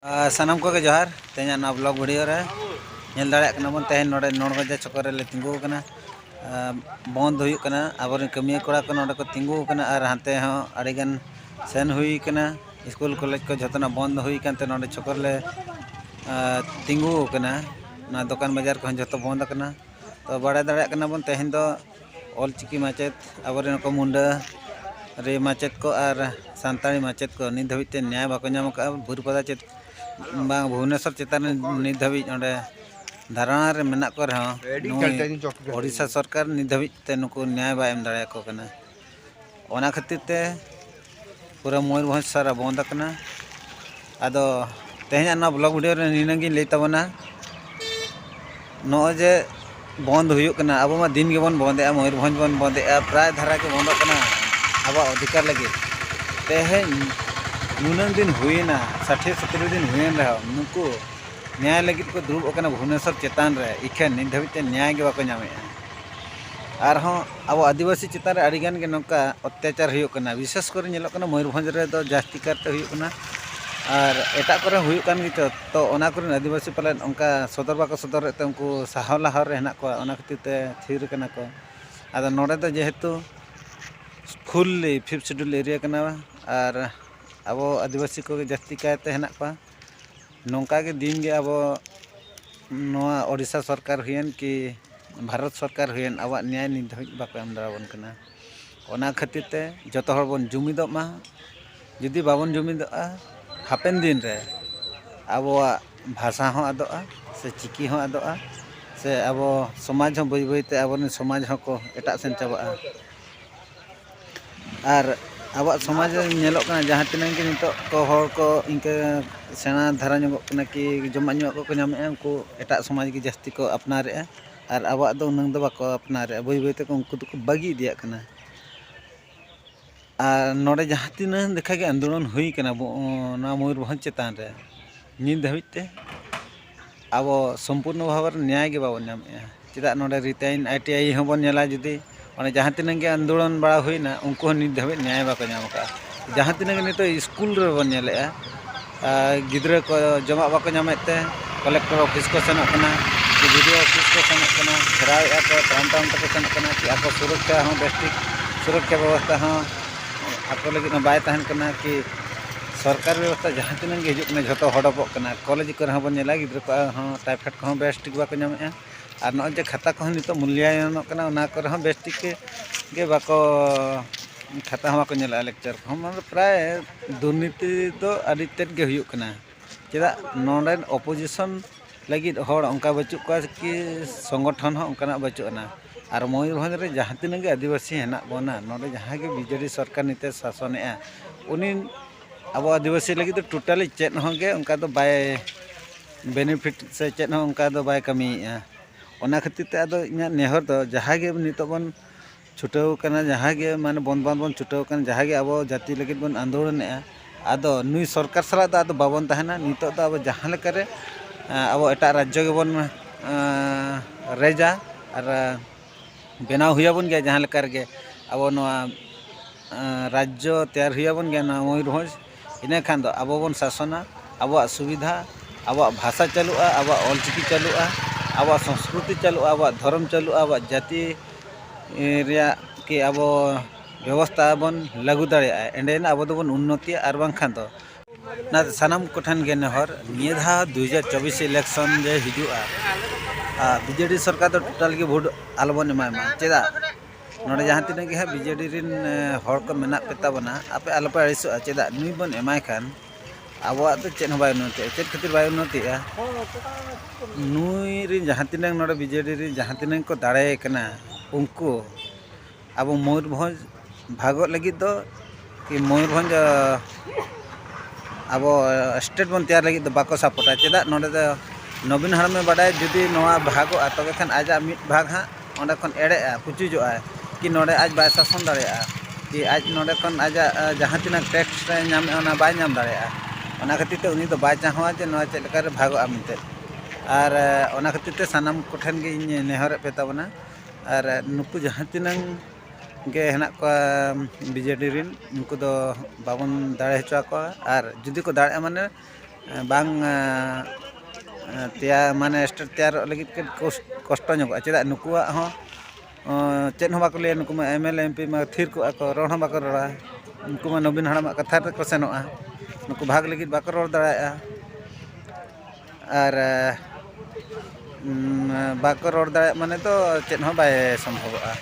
सानाम को जोहार तेज blog video रे नेल दाड़े कना बन तेहन नोडे नोड़गजा चक्कर रे तिंगु कना बंद हुई कना आबर कमिया कोड़ा को नोडे को तिंगु कना और हाते हो अड़ीगन सेन हुई कना स्कूल कॉलेज को जतना बंद हुई कानते नोडे चक्कर ले तिंगु कना ना दुकान बाजार को जतो बंद कना तो बड़ा दाड़े कना बन तेहन दो ऑलचिकी माचेत आबर को मुंडा रे माचेत को और सानताड़ी माचेत को नित धाबिते न्याय बाको नाम का बुरुपदा चेत भुवनेश्वर चेतान नित धाबी अंडे धारणा रे मेना को रहा ओडिशा सरकार नित धाबीते नुकु न्याय बा एम दाड़े को कना ओना खातिर ते पूरा मयूरभंज सारा बंद कना आदो तेहना ना ब्लॉग वीडियो रे निनंगी लई तबना नो जे बंद हुयुक कना अब मा दिन के बन बंदे मयूरभंज बन बंदे प्राय धारा के बंद कना अब अधिकार लगे तेहन नुनन दिन हुईना 60-70 दिन हुए रहा नुकु न्याय लगे को दुरुब भुवनेश्वर चेतान रे इखे नित धाबीते न्याय के बाको नामे अब आदिवासी चेतान रे अड़ीगान के नौका अत्याचार हुयुक कना विशेष कर नेलोक कना मयूरभंज रे दो जास्ती करते हुयुक कना और एटा करे हुयुक कान गितो तो ओना करे आदिवासी पालन उनका सदर बाको सदर ते उनको साहाव लाहाव रे हेना को ओना खातिर ते थीर कना को आदो नोडे दो जेहेतु फुल्ली 5th शेड्यूल एरिया कना और अब आदिवासी को जास्ती कायते हेना को नौका के दिन के अब नोआ ओडिशा सरकार हुयन कि भारत सरकार हुयन अब न्याय नित धाबी बाको एम दाराबन कना ओना खातिर ते जतो हर बन जुमिदोग मा जुदी बाबन जुमिदोगा हापेन दिन रे अब भाषा हो आदोगा से चिकी हो आदोगा से अब समाज हो बई बईते अब समाज हो को एटा सेन चाबागा और अब समाज नेलोक कना जहाँ तिनांग के नितो को हर को इनके सेना धारा ᱧᱚᱜᱚᱜ कना कि जमा ᱧᱚᱜ को ᱧᱟᱢᱮᱜᱼᱟ उनको एटा समाज के जास्ती को अपनारेगा और अब दो उनंग दो बाको अपनारेगा बई बईते को उनको तो बागी दिया कना और नोडे जहाँ तिनांग देखा के आंदोलन हुई कना ना मयूरभंज चेतान रे नित धाबीते अब संपूर्ण भाव न्याय के बाबन नामेगा चेदा नोडे रिटाइन ITI हो बन नेला जुदी और जहाँ तिनांग के आंदोलन बड़ा हुईना उनको नित धाबी न्याय बाको नाम का जहाँ तिनांग नितो स्कूल रे बन नेलेआ गिद्रा को जमा बाको नामेते कलेक्टर ऑफिस को सेनोग कना कि वीडियो ऑफिस को सेनोग कना घेरावेआ को टाउन टाउन तक सेनोग कना कि आपको सुरक्षा हो बेस्टिक सुरक्षा व्यवस्था हो आपको लगे बाय तहन कना कि सरकार व्यवस्था जहाँ तिनांग के हिजुक झोतो हडपक कना कॉलेज को बन नेला गिद्रा को टाइफाइड को बेस्टिक बाको नामेआ और नौ जे खाता को नितो मूल्यायन कना ओना करे हो बेस्टिक के बाको खाता हो बाको नेला लेक्चर को मतलब प्राय दुर्नीति तो आदि तेज के हुयुक कना चेदा नोडेन अपोजिशन लगी हर उनका बचुक को कि संगठन हो उनका बचुना और मयूरभंज रे जहाँ तिनांग के आदिवासी हेना बना नोडे जहाँ के बीजेडी सरकार निते शासनेआ उनी अब आदिवासी लगी तो टोटाली चेत हो गे उनका तो बाय बेनिफिट से चेत हो उनका तो बाय कमीया ओना खातिर ते आदो इना नेहर दो जहाँ के नितो बन छुटाव कना जहाँ के माने बन बन छुटाव कना जहाँ के अब जाति लगी बन आंदोलनेआ आदो नुई सरकार सला दा आदो बाबन तहना नितो दा अब जहाँ लेकारे अब एटा राज्य के बन रेजा और बेनाव हुयाबन गया जहाँ लेकार के अब नोआ राज्य तैयार हुयाबन गया ना मयूरभंज इना खान दो अब बन शासना अब सुविधा अब भाषा चालुआ अब ऑलचिकी चालुआ अब संस्कृति चालुआ अब धर्म चालुआ अब जाति रिया के अब व्यवस्था बन लागू दाड़ेआ एंडेन अब दो बन उन्नति और बांखान दो ना सानाम कोठान के नेहर निधा 2024 इलेक्शन जे हिजुआ बीजेडी सरकार तो टोटल के भोट आलबन एमायमा चेदा नोडे जहाँ तिनांग के बीजेडी रिन हर को मेना पेता बना आपे आलपे अड़िसोआ चेदा नुई बन एमाय खान अब तो चेन हो बाय उन्नति चेद खातिर बाय उन्नतिआ नुई रिन जहाँ तिनांग नोडे बीजेडी रिन जहाँ तिनांग को दाड़े कना उनको अब मयूरभंज भागो लगी दो कि मयूरभंज अब स्टेट बन तैयार लगी दो बाको सपोर्टा चेदा नोडे दो नवीन हड़मे बाडाय जुदी नोआ भागो तबे खान आजा मिट भाग हाँ ओंडे खन एड़ेआ पुचुजोआ कि नोडे आज बाय शासन दाड़ेआ कि आज नोडे खन आजा जहाँ तिनांग टैक्स नामे ओना बाय नाम दाड़ेआ ओना खातिर ते उनी तो बाय चाहवा जे नोआ चेद लेकारे भागोआ मिनते और ओना खातिर ते सानाम कोठेन के नेहर पे ताबना और नुकु जहाँ तिनांग के हेना को बीजेडी रिन उनको दो बाबन दाड़े हचुआ को और जुदी को दाड़े माने bang tia mane state tiar lagi kosto nyok ceda nukuak ho ced ho bako lay nuku ma MLA MP ma thir ko ako ror ho bako rora nuku ma nobin haram katha re ko senoa nuku bhag lagi bako ror daᱲᱟᱭᱟ ar bako ror daᱲᱟᱭᱟ mane to ced ho bay sambhoboga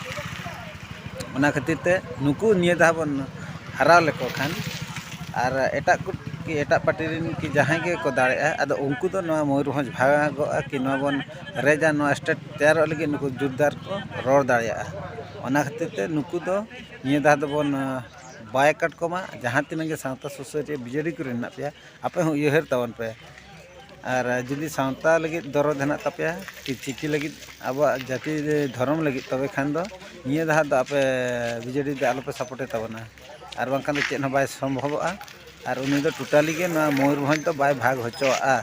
ona khatir te nuku niya dah bon haral leko khan ar etak ki etak party rin ki jahan ge ko daᱲᱟᱭᱟ ado unku do noa Mayurbhanj bhagoa ki noa bon reja noa state teyarok lagi nuku jurdar ko ror daᱲᱟᱭᱟ ona khatir te nuku do niya dah do bon boycott koma jahan tinang ge sawta susaria BJD ko renak peya ape ho uyhar tabon pe ar judi sawta lagi dorod henak tapeya ki chiki lagi aba jati dhorom lagi tobe khan do niya dah do ape BJD de alope support e tabona ar bangkhan do ced ho bay sambhoboga আর উনি তো totally গে না ময়ূরভঞ্জ তো by ভাগ হচোয়া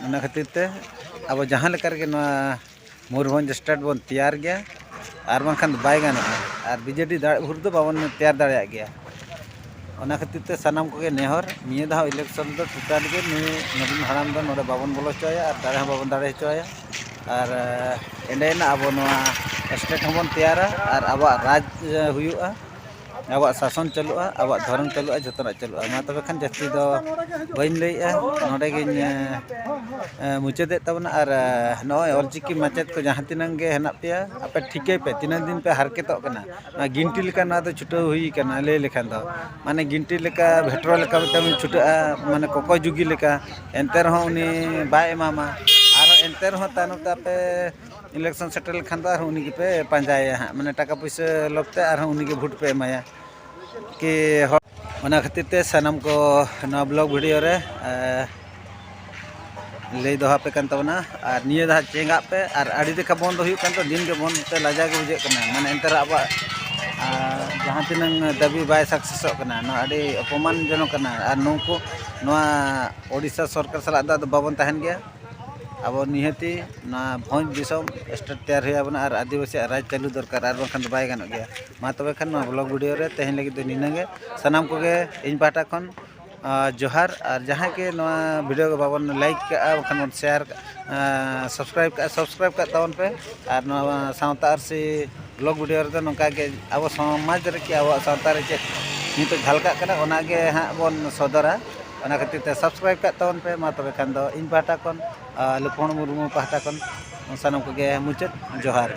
ওনা খাতির তে আবো জাহান lacquer গে না ময়ূরভঞ্জ স্টেট বন তৈয়ার গয়া আর বাংখান বাই গানোa আর BJD ভোট তো বাবন তৈয়ার দাড়ায়া গয়া ওনা খাতির তে সানাম কোগে নেহর নিয়ে দাও ইলেকশন তো টোটালি গে নবীন হারাম দো নডে বাবন বলো চয়া আর দাড়া বাবন দাড়ে চয়া আর এন্ডেনা আবো নোয়া স্টেট হবন তৈয়ারা আর আবো রাজ হুয়ুয়া awak sason chalu'a awak dhorom chalu'a jotonak chalu'a ma tobe khan jasti do bain leya node ge muchede tabona ar noy olchiki machet ko jahan tinang ge henak peya ape thike pe tinan din pe harketok kana na ginti leka na do chutau hui kana le lekhan do mane ginti leka bhetro leka tam chuta'a mane kokoi jugi leka enter ho uni bai emama ar enter ho tanu tape election settle Khan और उन्हीं पे पंजाया हाँ मैंने टाका पैसा लगते और उन्हीं के वोट पे एमाया कि ओना खातिर ते सनम को ना ब्लॉग वीडियो रे लई दोहा पे कान तबना और निया दा चेंगा पे और आड़ी देखा बंद हुई कान तो दिन के बंद ते लाजा के बुझे कना माने एंतर आबा जहां तिनंग दाबी बाय सक्सेस कना ना आड़ी अपमान जनो कना और नुको नोआ ओडिशा सरकार सला दा बाबन तहन गया अब निहती ना भोज दिसम स्टेट तैयार हुई बना और आदिवासी राज चालू दरकार और बाखन बाय गानो गया मा तबे खान ब्लॉग वीडियो रे तेहन लगी तो निनागे सनाम कोगे इन पाटा खन जोहार और जहाँ के नवा वीडियो को बाबन लाइक का बाखन बन शेयर सब्सक्राइब का तवन पे और नवा सावता से ब्लॉग वीडियो रे नोका के अब समाज रे कि अब सावता रे चे नितो झलका कना ओना के हां बन सदरा ओना खातिर ते सब्सक्राइब का तवन पे मा तबे खान दो इन पाटा खन लुपण मुर्मू पाटा खन सानम कोगे मुचाद जोहार।